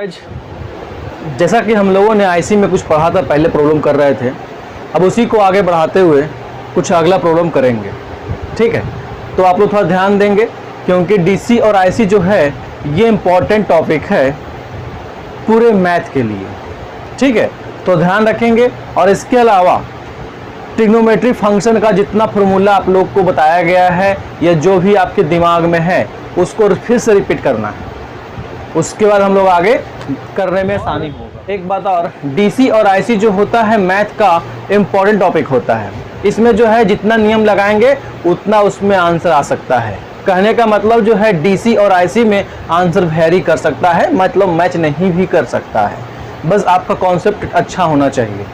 Guys, जैसा कि हम लोगों ने आईसी में कुछ पढ़ा था, पहले प्रॉब्लम कर रहे थे, अब उसी को आगे बढ़ाते हुए कुछ अगला प्रॉब्लम करेंगे। ठीक है, तो आप लोग थोड़ा ध्यान देंगे क्योंकि डीसी और आईसी जो है ये इम्पॉर्टेंट टॉपिक है पूरे मैथ के लिए। ठीक है, तो ध्यान रखेंगे। और इसके अलावा ट्रिग्नोमेट्री फंक्शन का जितना फार्मूला आप लोग को बताया गया है या जो भी आपके दिमाग में है उसको फिर से रिपीट करना है, उसके बाद हम लोग आगे करने में आसानी होगा। एक बात और, डीसी और आईसी जो होता है मैथ का इम्पॉर्टेंट टॉपिक होता है। इसमें जो है जितना नियम लगाएंगे उतना उसमें आंसर आ सकता है। कहने का मतलब जो है डीसी और आईसी में आंसर वेरी कर सकता है, मतलब मैच नहीं भी कर सकता है। बस आपका कॉन्सेप्ट अच्छा होना चाहिए।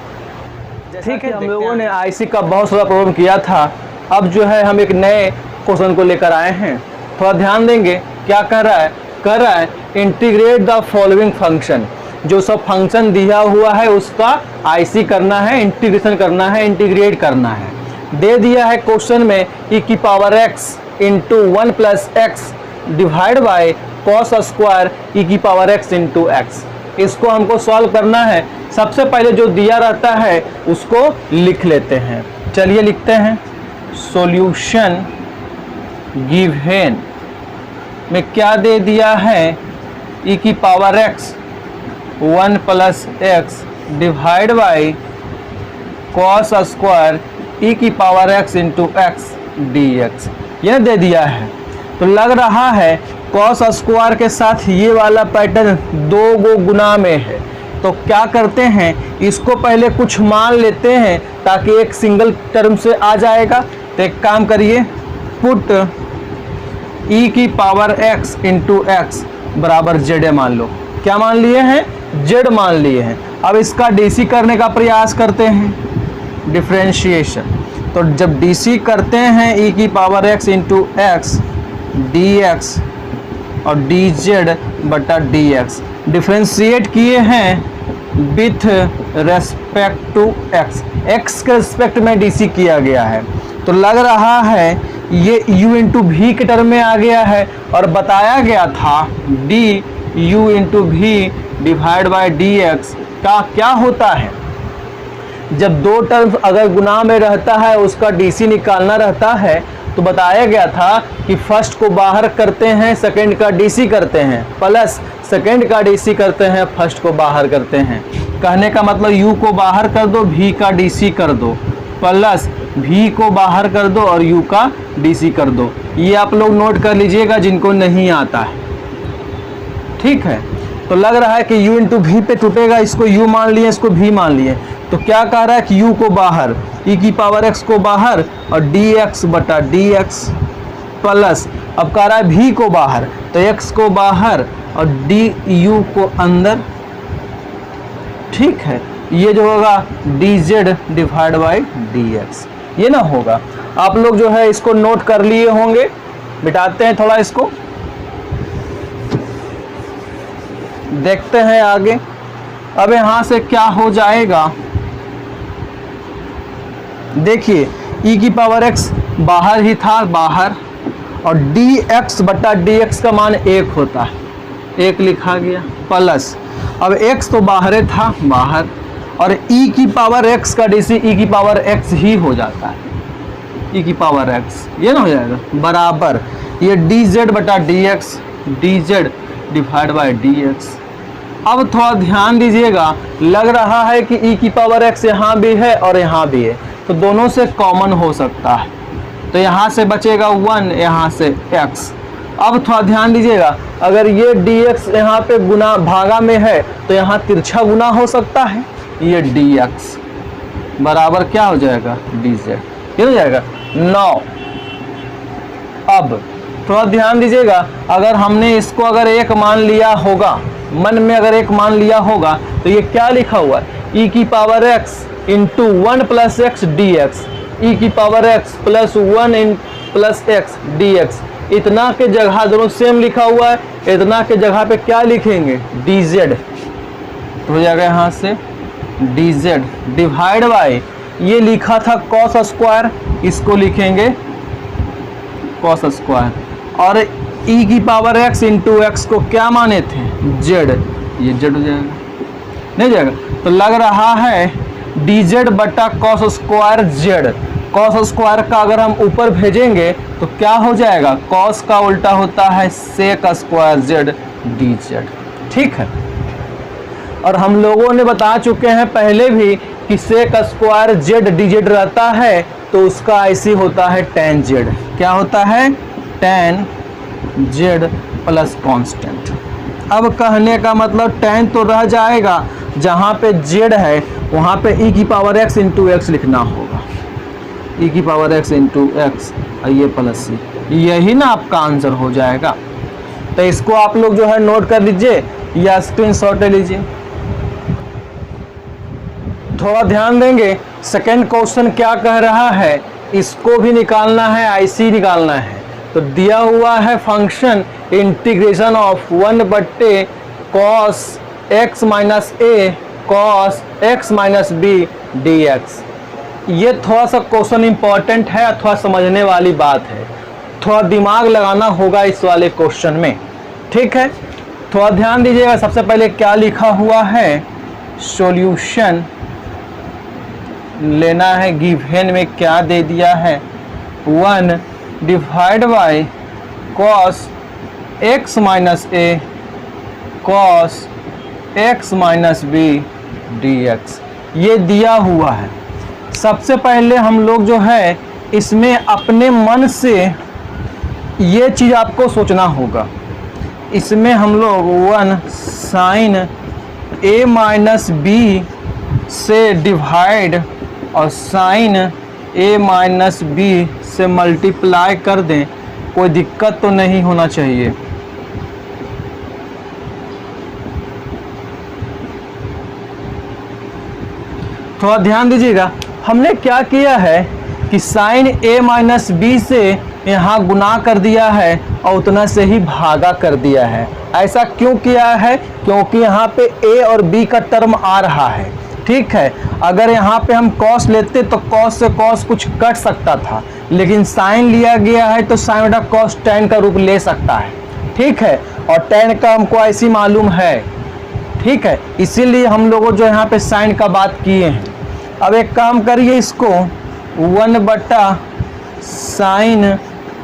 ठीक है, हम लोगों ने आईसी का बहुत सारा प्रॉब्लम किया था, अब जो है हम एक नए क्वेश्चन को लेकर आए हैं। थोड़ा ध्यान देंगे। क्या कर रहा है इंटीग्रेट द फॉलोइंग फंक्शन। जो सब फंक्शन दिया हुआ है उसका आईसी करना है, इंटीग्रेशन करना है, इंटीग्रेट करना है। दे दिया है क्वेश्चन में e की power x into 1 plus x divide by cos square e की पावर x इंटू एक्स। इसको हमको सॉल्व करना है। सबसे पहले जो दिया रहता है उसको लिख लेते हैं। चलिए लिखते हैं। सॉल्यूशन गिवन में क्या दे दिया है, e की power x 1 plus x divide by cos square e की power x into X dx, यह दे दिया है। तो लग रहा है कॉस स्क्वायर के साथ ये वाला पैटर्न दो गो गुना में है। तो क्या करते हैं, इसको पहले कुछ मान लेते हैं ताकि एक सिंगल टर्म से आ जाएगा। तो एक काम करिए, पुट e की पावर x इंटू एक्स बराबर जेड मान लो। क्या मान लिए हैं, जेड मान लिए हैं। अब इसका डीसी करने का प्रयास करते हैं, डिफरेंशिएशन। तो जब डीसी करते हैं e की power x into X dx और dz बटा dx, डिफरेंशिएट किए हैं with respect to x, x के रेस्पेक्ट में डीसी किया गया है। तो लग रहा है ये u इंटू वी के टर्म में आ गया है और बताया गया था D u into V divide by D X का क्या होता है। जब दो टर्म्स अगर गुना में रहता है उसका डीसी निकालना रहता है तो बताया गया था कि फर्स्ट को बाहर करते हैं, सेकंड का डीसी करते हैं, प्लस सेकंड का डीसी करते हैं, फर्स्ट को बाहर करते हैं। कहने का मतलब u को बाहर कर दो, v का डीसी कर दो, प्लस v को बाहर कर दो और u का डीसी कर दो। ये आप लोग नोट कर लीजिएगा जिनको नहीं आता है। ठीक है, तो लग रहा है कि u इंटू वी पे टूटेगा, इसको u मान लिए, इसको v मान लिए। तो क्या कह रहा है कि u को बाहर, e की पावर x को बाहर और dx बटा dx, प्लस अब कह रहा है v को बाहर, तो x को बाहर और du को अंदर। ठीक है, ये जो होगा dz डिवाइड बाई dx, ये ना होगा। आप लोग जो है इसको नोट कर लिए होंगे। मिटाते हैं थोड़ा इसको, देखते हैं आगे। अब यहाँ से क्या हो जाएगा, देखिए e की पावर x बाहर ही था, बाहर, और dx बटा dx का मान 1 होता है, 1 लिखा गया, प्लस अब x तो बाहर था, बाहर, और e की पावर x का डीसी e की पावर x ही हो जाता है, e की पावर x, ये ना हो जाएगा, बराबर ये dz बटा dx, dz divide by dx। अब थोड़ा ध्यान दीजिएगा, लग रहा है कि e की पावर x यहाँ भी है और यहाँ भी है, तो दोनों से कॉमन हो सकता है। तो यहाँ से बचेगा 1, यहाँ से x। अब थोड़ा ध्यान दीजिएगा, अगर ये dx यहाँ पे गुना भागा में है तो यहाँ तिरछा गुना हो सकता है, ये dx बराबर क्या हो जाएगा, dz, ये हो जाएगा 9। अब थोड़ा ध्यान दीजिएगा, अगर हमने इसको अगर 1 मान लिया होगा, मन में अगर 1 मान लिया होगा, तो ये क्या लिखा हुआ है, e की power x into 1 plus x d x, e की पावर x प्लस 1 इन प्लस एक्स डी एक्स। इतना के जगह दोनों सेम लिखा हुआ है, इतना के जगह पे क्या लिखेंगे, dz, तो हो जाएगा यहाँ से dz डिवाइड बाई, ये लिखा था कॉस स्क्वायर, इसको लिखेंगे कॉस स्क्वायर, और e की पावर x इंटू एक्स को क्या माने थे, z, ये जेड हो जाएगा, नहीं जाएगा। तो लग रहा है डी जेड बटा cos square Z. Cos square का अगर हम ऊपर भेजेंगे तो क्या हो जाएगा, कॉस का उल्टा होता है sec square Z D Z. ठीक है, और हम लोगों ने बता चुके हैं पहले भी कि sec square Z D Z रहता है तो उसका आईसी होता है tan जेड। क्या होता है, tan जेड प्लस कांस्टेंट। अब कहने का मतलब tan तो रह जाएगा, जहाँ पे जेड है वहाँ पे e की पावर x इंटू एक्स लिखना होगा, e की पावर x इंटू एक्स और ये प्लस सी, यही ना आपका आंसर हो जाएगा। तो इसको आप लोग जो है नोट कर लीजिए या स्क्रीनशॉट ले लीजिए। थोड़ा ध्यान देंगे, सेकंड क्वेश्चन क्या कह रहा है, इसको भी निकालना है, आईसी निकालना है। तो दिया हुआ है function integration of 1/, cos x minus A cos x minus B D X. ये थोड़ा सा क्वेश्चन इंपॉर्टेंट है, अथवा समझने वाली बात है, थोड़ा दिमाग लगाना होगा इस वाले क्वेश्चन में। ठीक है, थोड़ा ध्यान दीजिएगा। सबसे पहले क्या लिखा हुआ है, सॉल्यूशन लेना है, गिवन में क्या दे दिया है, 1 divide by cos x minus A cos x minus B D X, ये दिया हुआ है। सबसे पहले हम लोग जो है इसमें अपने मन से ये चीज़ आपको सोचना होगा। इसमें हम लोग 1 साइन a माइनस बी से डिवाइड और साइन a माइनस बी से मल्टीप्लाई कर दें, कोई दिक्कत तो नहीं होना चाहिए। थोड़ा ध्यान दीजिएगा, हमने क्या किया है कि साइन a माइनस बी से यहाँ गुना कर दिया है और उतना से ही भागा कर दिया है। ऐसा क्यों किया है, क्योंकि यहाँ पे a और b का टर्म आ रहा है। ठीक है, अगर यहाँ पे हम cos लेते तो cos से cos कुछ कट सकता था, लेकिन साइन लिया गया है तो साइन बटा cos tan का रूप ले सकता है। ठीक है, और tan का हमको ऐसी मालूम है। ठीक है, इसीलिए हम लोगों जो यहाँ पे साइन का बात किए हैं। अब एक काम करिए, इसको 1/, साइन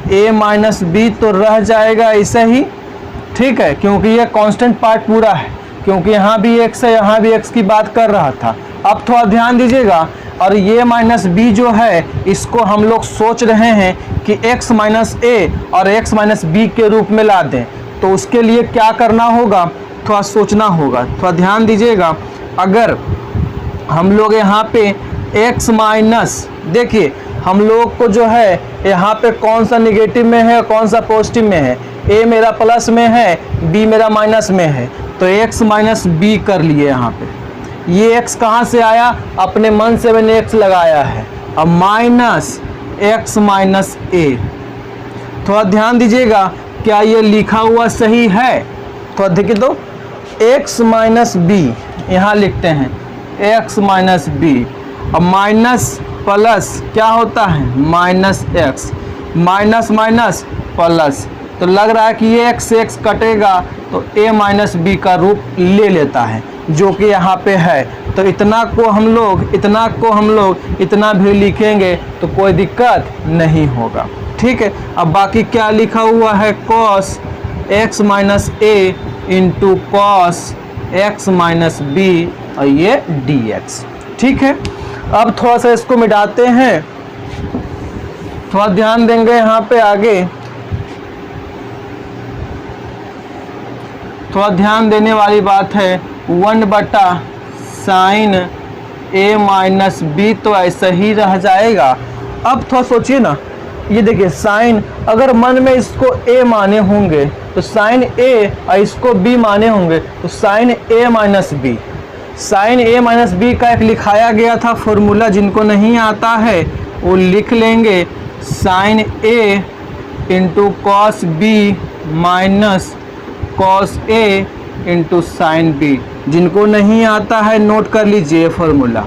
a माइनस बी तो रह जाएगा ऐसे ही। ठीक है, क्योंकि ये कांस्टेंट पार्ट पूरा है, क्योंकि यहाँ भी x है, यहाँ भी x की बात कर रहा था। अब थोड़ा ध्यान दीजिएगा, और ये माइनस बी जो है इसको हम लोग सोच रहे हैं कि x माइनस ए और x माइनस बी के रूप में ला दें। तो उसके लिए क्या करना होगा, थोड़ा सोचना होगा। थोड़ा ध्यान दीजिएगा, अगर हम लोग यहाँ पे x माइनस, देखिए हम लोग को जो है यहाँ पे कौन सा निगेटिव में है कौन सा पॉजिटिव में है, a मेरा प्लस में है, b मेरा माइनस में है, तो x माइनस बी कर लिए। यहाँ पे ये x कहाँ से आया, अपने मन से मैंने x लगाया है। अब माइनस x माइनस ए, थोड़ा ध्यान दीजिएगा, क्या ये लिखा हुआ सही है, थोड़ा देखिए तो, x माइनस बी यहाँ लिखते हैं, x माइनस बी, अब माइनस प्लस क्या होता है, minus x, minus minus plus, तो लग रहा है कि ये x से x कटेगा तो a माइनस बी का रूप ले लेता है, जो कि यहाँ पे है। तो इतना को हम लोग इतना भी लिखेंगे तो कोई दिक्कत नहीं होगा। ठीक है, अब बाकी क्या लिखा हुआ है, cos x minus a into cos x minus b और ये dx। ठीक है, अब थोड़ा सा इसको मिटाते हैं, थोड़ा ध्यान देंगे यहाँ पे आगे, थोड़ा ध्यान देने वाली बात है। 1/, साइन a माइनस बी तो ऐसा ही रह जाएगा। अब थोड़ा सोचिए ना, ये देखिए साइन, अगर मन में इसको a माने होंगे तो साइन a और इसको b माने होंगे तो sine a minus B. Sine a minus B का एक लिखाया गया था फॉर्मूला, जिनको नहीं आता है वो लिख लेंगे, sine a into cos B minus cos A into sine B. जिनको नहीं आता है नोट कर लीजिए फॉर्मूला।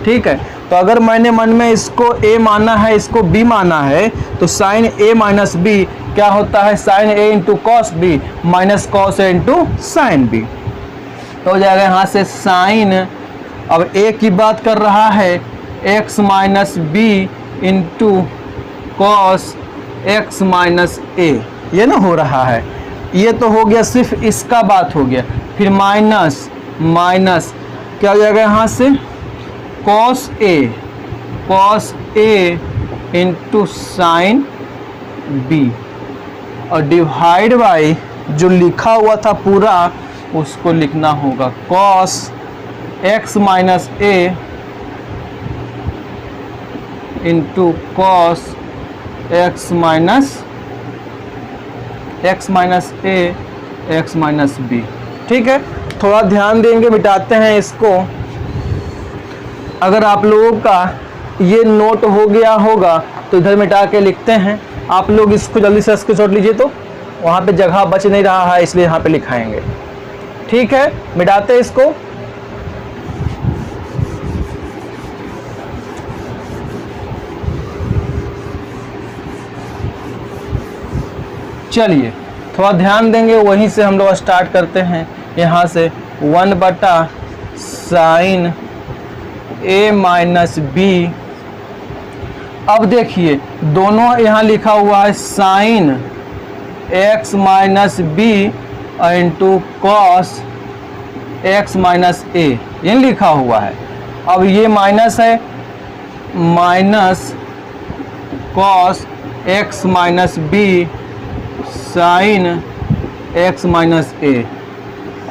ठीक है, तो अगर मैंने मन में इसको a माना है इसको b माना है तो साइन a माइनस बी क्या होता है, sine a into cos B minus cos A into sine B. तो हो जाएगा यहाँ से साइन, अब ए की बात कर रहा है, x minus b into cos x minus a, ये ना हो रहा है। ये तो हो गया, सिर्फ इसका बात हो गया। फिर माइनस माइनस क्या हो जाएगा यहाँ से, cos A into sine B, और डिवाइड बाई जो लिखा हुआ था पूरा उसको लिखना होगा, cos x minus a into cos x minus A x minus B. ठीक है, थोड़ा ध्यान देंगे, मिटाते हैं इसको। अगर आप लोगों का ये नोट हो गया होगा तो इधर मिटा के लिखते हैं। आप लोग इसको जल्दी से स्क्रीनशॉट लीजिए, तो वहाँ पे जगह बच नहीं रहा है इसलिए यहाँ पे लिखाएंगे। ठीक है, मिटाते हैं इसको। चलिए थोड़ा ध्यान देंगे, वहीं से हम लोग स्टार्ट करते हैं। यहाँ से 1 बटा साइन ए माइनस बी। अब देखिए दोनों यहाँ लिखा हुआ है sine x minus b into cos x minus a, ये लिखा हुआ है। अब ये माइनस है, minus cos x minus B sine x minus a,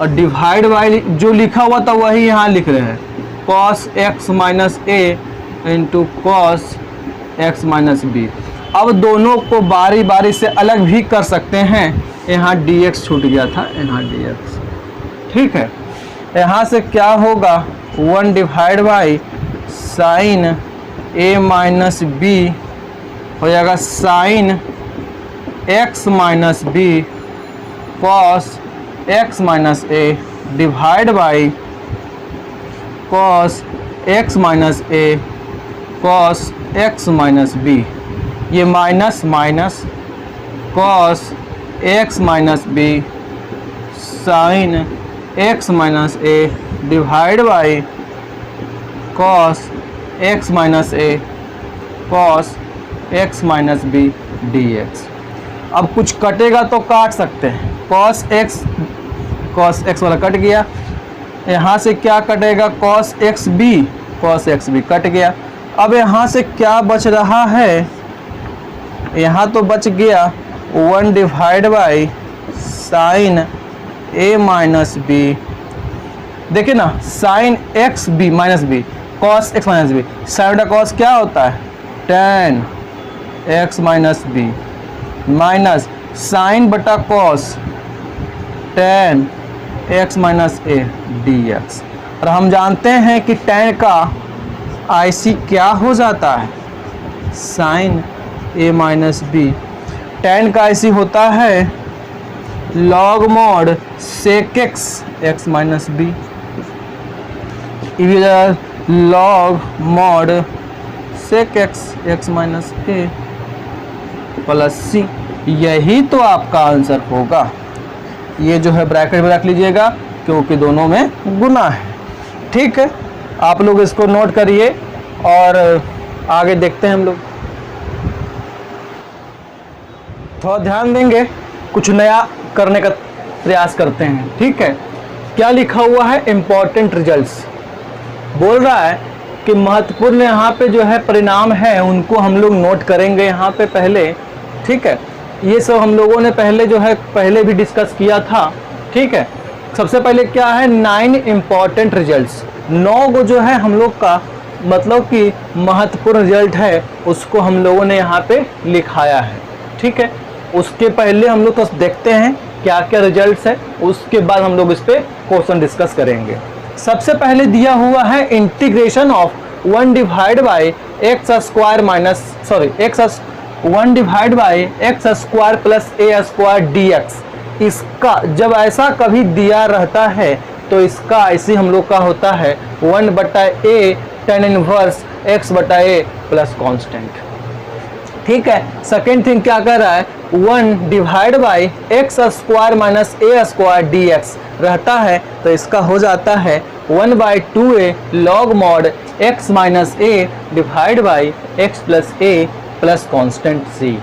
और डिवाइड बाई जो लिखा हुआ था वही यहाँ लिख रहे हैं, cos x minus a into cos x minus b. अब दोनों को बारी बारी से अलग भी कर सकते हैं। यहाँ dx छूट गया था, यहाँ dx। ठीक है, यहाँ से क्या होगा, 1 divide by sine a minus b हो जाएगा sine x minus b cos x minus a divide by cos x minus a cos x minus b. ये minus minus cos x minus B sine x minus a divide by cos x minus a cos x minus B D x. अब कुछ कटेगा तो काट सकते हैं, cos x वाला cut गया। यहाँ से क्या कटेगा, कॉस एक्स बी कट गया। अब यहाँ से क्या बच रहा है, यहाँ तो बच गया 1 divide by sine a minus b. देखिए ना, sine x b minus b cos x minus B, sine का कॉस क्या होता है, tan x minus b minus sine बटा cos tan x minus a d x. और हम जानते हैं कि tan का IC क्या हो जाता है, sine a minus b. tan का IC होता है log mod sec x minus b, log mod sec x minus a plus c. यही तो आपका आंसर होगा। ये जो है ब्रैकेट में रख लीजिएगा क्योंकि दोनों में गुना है। ठीक है, आप लोग इसको नोट करिए और आगे देखते हैं हम लोग। थोड़ा ध्यान देंगे, कुछ नया करने का प्रयास करते हैं। ठीक है, क्या लिखा हुआ है, इम्पोर्टेंट रिजल्ट्स बोल रहा है कि महत्वपूर्ण यहाँ पे जो है परिणाम है उनको हम लोग नोट करेंगे यहाँ पे पहले। ठीक है, ये सब हम लोगों ने पहले जो है पहले भी डिस्कस किया था। ठीक है, सबसे पहले क्या है, 9 इम्पॉर्टेंट रिजल्ट्स, 9 को जो है हम लोग का मतलब कि महत्वपूर्ण रिजल्ट है उसको हम लोगों ने यहाँ पे लिखाया है। ठीक है, उसके पहले हम लोग तो देखते हैं क्या क्या रिजल्ट्स है, उसके बाद हम लोग इस पे क्वेश्चन डिस्कस करेंगे। सबसे पहले दिया हुआ है integration of 1 divide by x square minus 1 divide by x square plus a square d x. इसका जब ऐसा कभी दिया रहता है तो इसका ऐसे हम लोग का होता है 1 बटा ए tan इनवर्स x बटा ए प्लस कॉन्स्टेंट। ठीक है, सेकेंड थिंग क्या कर रहा है, 1 divide by x square minus a square d x रहता है, तो इसका हो जाता है 1/2a log mod x minus a divide by x plus a plus constant c।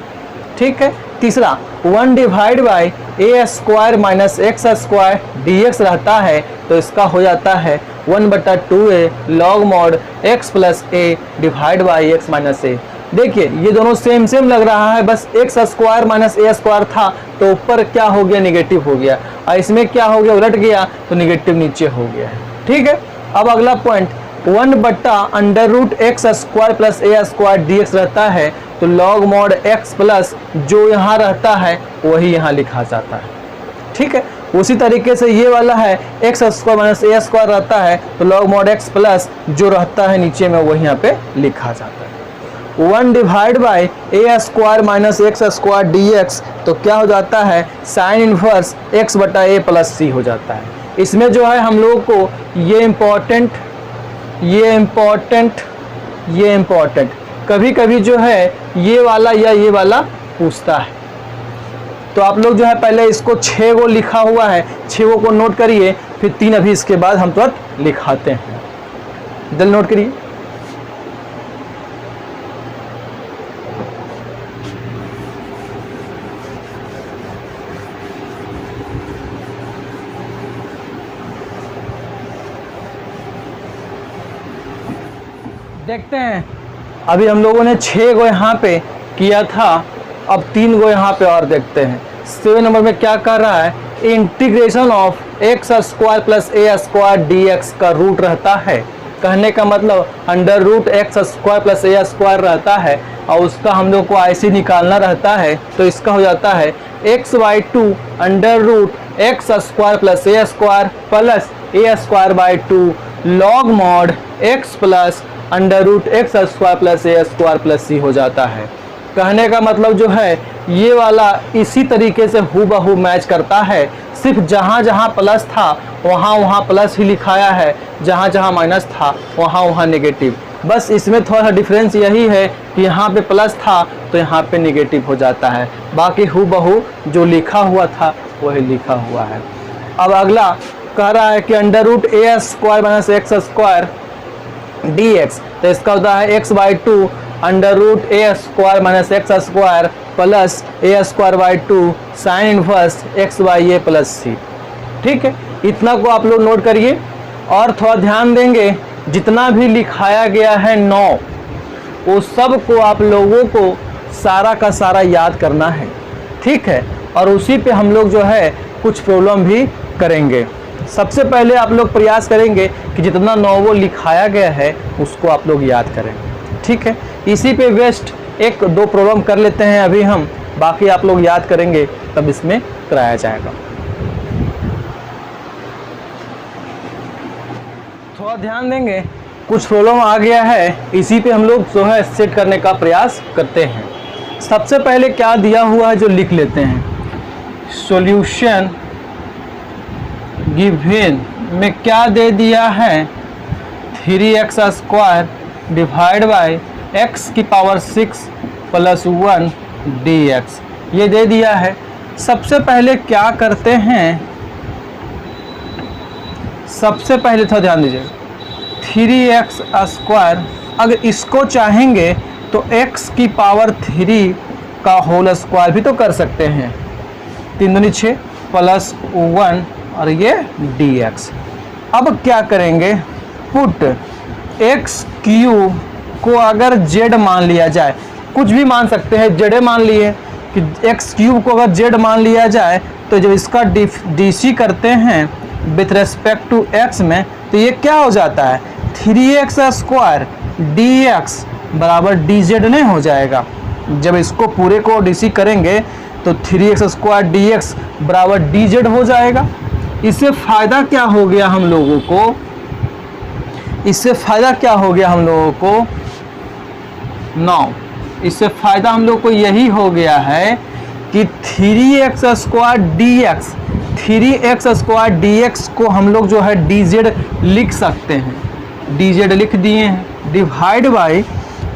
ठीक है। तीसरा 1 divide by a square minus x square d x रहता है, तो इसका हो जाता है 1/2a log mod x plus a divide by x minus a. देखिए ये दोनों सेम सेम लग रहा है, बस x square minus a square था तो ऊपर क्या हो गया, निगेटिव हो गया, और इसमें क्या हो गया, उलट गया तो निगेटिव नीचे हो गया है। ठीक है। अब अगला point 1/√x square plus a square d x रहता है, तो लॉग मॉड x प्लस जो यहाँ रहता है वही यहाँ लिखा जाता है। ठीक है। उसी तरीके से ये वाला है x square minus a square रहता है, तो लॉग मॉड x प्लस जो रहता है नीचे में वही यहाँ पे लिखा जाता है। 1 divide by a square minus x square d x, तो क्या हो जाता है, साइन इनवर्स x बटा ए प्लस सी हो जाता है। इसमें जो है हम लोगों को ये इम्पोर्टेंट कभी कभी जो है ये वाला या ये वाला पूछता है, तो आप लोग जो है पहले इसको 6 गो लिखा हुआ है, 6 गो को नोट करिए, फिर 3 अभी इसके बाद हम तुरंत लिखाते हैं। जल्दी नोट करिए। देखते हैं, अभी हम लोगों ने 6 गो यहाँ पे किया था, अब 3 गो यहाँ पे और देखते हैं। 7 नंबर में क्या कर रहा है, integration of x square plus a square d X का रूट रहता है। कहने का मतलब √x square plus a square रहता है और उसका हम लोग को IC निकालना रहता है, तो इसका हो जाता है x/2 √x square plus a square plus a square by 2 log mod x plus √x square plus a square plus c हो जाता है। कहने का मतलब जो है ये वाला इसी तरीके से हूबहू मैच करता है, सिर्फ जहाँ जहाँ प्लस था वहाँ वहाँ प्लस ही लिखाया है, जहाँ जहाँ माइनस था वहाँ वहाँ नेगेटिव। बस इसमें थोड़ा सा डिफरेंस यही है कि यहाँ पे प्लस था तो यहाँ पे नेगेटिव हो जाता है, बाकी हूबहू जो लिखा हुआ था वही लिखा हुआ है। अब अगला कह रहा है कि √a square minus x square d x, तो इसका होता है x/2 √a square minus x square plus a square by 2 sine inverse x by a plus c. ठीक है। इतना को आप लोग नोट करिए और थोड़ा ध्यान देंगे, जितना भी लिखाया गया है 9 वो सब को आप लोगों को सारा का सारा याद करना है। ठीक है। और उसी पे हम लोग जो है कुछ प्रॉब्लम भी करेंगे। सबसे पहले आप लोग प्रयास करेंगे कि जितना 9 वो लिखाया गया है उसको आप लोग याद करें। ठीक है। इसी पे वेस्ट 1-2 प्रॉब्लम कर लेते हैं अभी हम, बाकी आप लोग याद करेंगे तब इसमें कराया जाएगा। थोड़ा ध्यान देंगे, कुछ प्रॉब्लम आ गया है, इसी पे हम लोग जो है सेट करने का प्रयास करते हैं। सबसे पहले क्या दिया हुआ है जो लिख लेते हैं, सॉल्यूशन गिवन में क्या दे दिया है, 3x square divide by x की पावर 6 प्लस 1 dx ये दे दिया है। सबसे पहले क्या करते हैं, सबसे पहले थोड़ा ध्यान दीजिए, 3x स्क्वायर अगर इसको चाहेंगे तो x की पावर 3 का होल स्क्वायर भी तो कर सकते हैं, 3 दूनी 6 प्लस 1 और ये dx। अब क्या करेंगे, पुट x क्यूब को अगर z मान लिया जाए, कुछ भी मान सकते हैं, z मान लिए कि x क्यूब को अगर z मान लिया जाए तो जब इसका DC करते हैं विथ रेस्पेक्ट टू x में, तो ये क्या हो जाता है, 3x स्क्वायर dx बराबर dz नहीं हो जाएगा। जब इसको पूरे को DC करेंगे तो 3x स्क्वायर dx बराबर dz हो जाएगा। इससे फ़ायदा क्या हो गया हम लोगों को, इससे फ़ायदा क्या हो गया हम लोगों को, 9 इससे फ़ायदा हम लोग को यही हो गया है कि 3x square dx, 3x square dx को हम लोग जो है dz लिख सकते हैं, dz लिख दिए हैं, डिवाइड बाई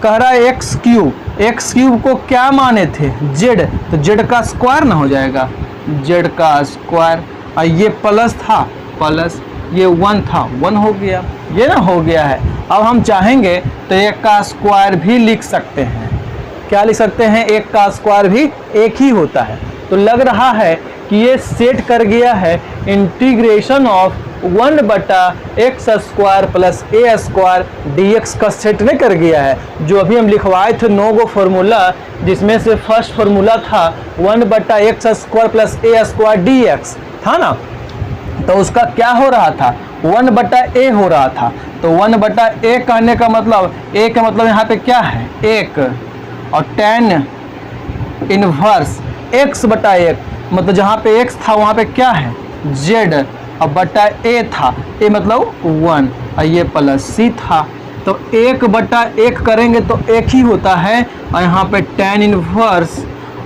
कह रहा है x क्यूब, एक्स क्यूब को क्या माने थे, जेड, तो जेड का स्क्वायर ना हो जाएगा, जेड का स्क्वायर, और ये प्लस था प्लस, ये 1 था 1 हो गया, ये ना हो गया है। अब हम चाहेंगे तो एक का स्क्वायर भी लिख सकते हैं। क्या लिख सकते हैं, एक का स्क्वायर भी एक ही होता है। तो लग रहा है कि ये सेट कर गया है integration of 1/x square plus a square dx का सेट नहीं कर गया है। जो अभी हम लिखवाए थे 9 गो फॉर्मूला, जिसमें से फर्स्ट फॉर्मूला था 1/x square plus a square dx था ना, तो उसका क्या हो रहा था, 1/a हो रहा था। तो 1/a कहने का मतलब, a का मतलब यहाँ पे क्या है, 1, और tan इनवर्स x/1, मतलब जहाँ पे x था वहाँ पे क्या है, z, और बटा a था, a मतलब 1, और ये प्लस c था। तो 1/1 करेंगे तो 1 ही होता है, और यहाँ पे tan इनवर्स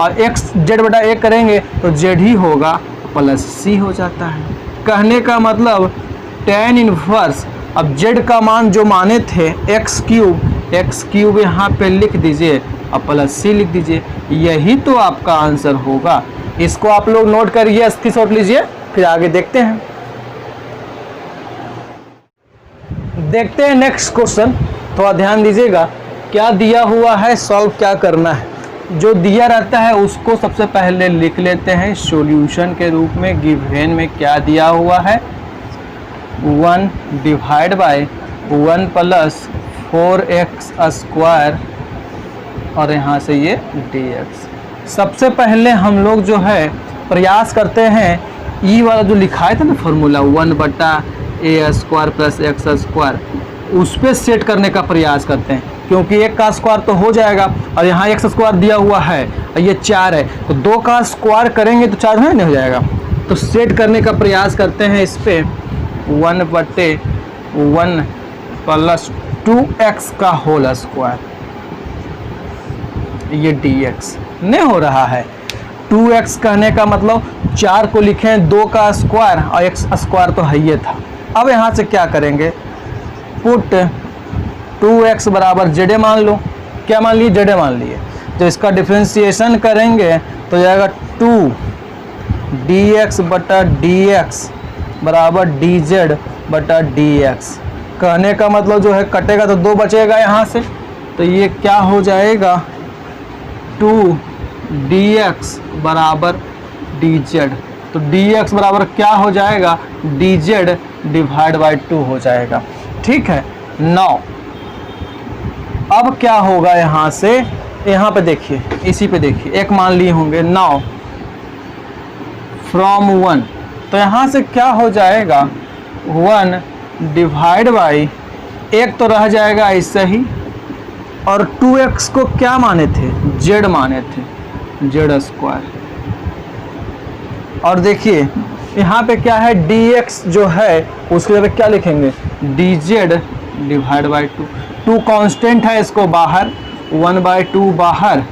और x z/1 करेंगे तो z ही होगा, प्लस c हो जाता है। कहने का मतलब tan इनवर्स, अब z का मान जो माने थे x क्यूब यहाँ पे लिख दीजिए और प्लस c लिख दीजिए, यही तो आपका आंसर होगा। इसको आप लोग नोट करिए, स्क्रीनशॉट लीजिए, फिर आगे देखते हैं। देखते हैं नेक्स्ट क्वेश्चन, थोड़ा ध्यान दीजिएगा। क्या दिया हुआ है, सॉल्व क्या करना है। जो दिया रहता है उसको सबसे पहले लिख लेते हैं सॉल्यूशन के रूप में। गिवन में क्या दिया हुआ है, 1 divide by 1 plus 4x square, और यहाँ से ये dx। सबसे पहले हम लोग जो है प्रयास करते हैं, ई वाला जो लिखाया था ना formula 1/a square plus x square, उस पर सेट करने का प्रयास करते हैं, क्योंकि 1 का स्क्वायर तो हो जाएगा और यहाँ x स्क्वायर दिया हुआ है और ये 4 है, तो 2 का स्क्वायर करेंगे तो 4 नहीं हो जाएगा। तो सेट करने का प्रयास करते हैं इस पर, 1/1 प्लस 2x का होल स्क्वायर, ये dx नहीं हो रहा है। 2x कहने का मतलब 4 को लिखें 2 का स्क्वायर और x स्क्वायर तो है ये था। अब यहाँ से क्या करेंगे, पुट 2x बराबर जेड मान लो, क्या मान लिए, जेड मान लिए। तो इसका डिफ्रेंशिएशन करेंगे तो जाएगा 2 dx/dx बराबर dz/dx। कहने का मतलब जो है कटेगा तो 2 बचेगा यहाँ से, तो ये क्या हो जाएगा, 2 dx बराबर dz। तो dx बराबर क्या हो जाएगा, dz डिवाइड बाई 2 हो जाएगा। ठीक है, 9। अब क्या होगा यहाँ से, यहाँ पे देखिए, इसी पे देखिए, एक मान लिए होंगे 9 फ्रॉम 1, तो यहाँ से क्या हो जाएगा, 1 डिवाइड बाई, एक तो रह जाएगा ऐसे ही, और 2x को क्या माने थे, z माने थे, z स्क्वायर। और देखिए यहाँ पे क्या है, dx जो है उसके जगह क्या लिखेंगे, dz डिवाइड बाई 2 कांस्टेंट है, इसको बाहर, 1/2 बाहर,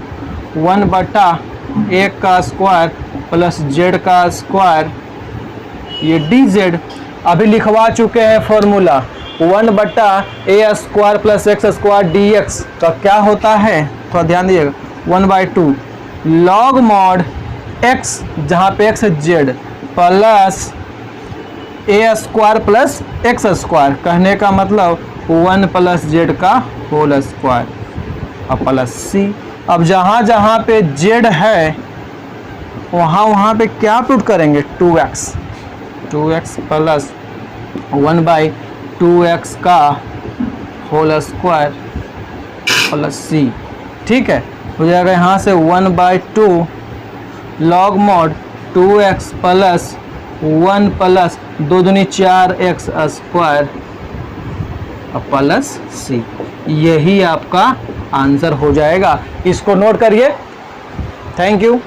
1/1 का स्क्वायर प्लस z का स्क्वायर, ये dz। अभी लिखवा चुके हैं formula, 1/a square plus x square dx का क्या होता है, थोड़ा ध्यान दीजिएगा, 1/2 लॉग मॉड x, जहाँ पे x है z, plus a square plus x square. कहने का मतलब 1 प्लस z का होल स्क्वायर और प्लस c। अब जहाँ जहाँ पे z है वहाँ पे क्या पुट करेंगे, 2x प्लस 1/2x का होल स्क्वायर प्लस c। ठीक है, हो जाएगा यहाँ से 1/2 log mod 2x plus 1 plus 2 दूनी 4x स्क्वायर प्लस c। यही आपका आंसर हो जाएगा। इसको नोट करिए। Thank you.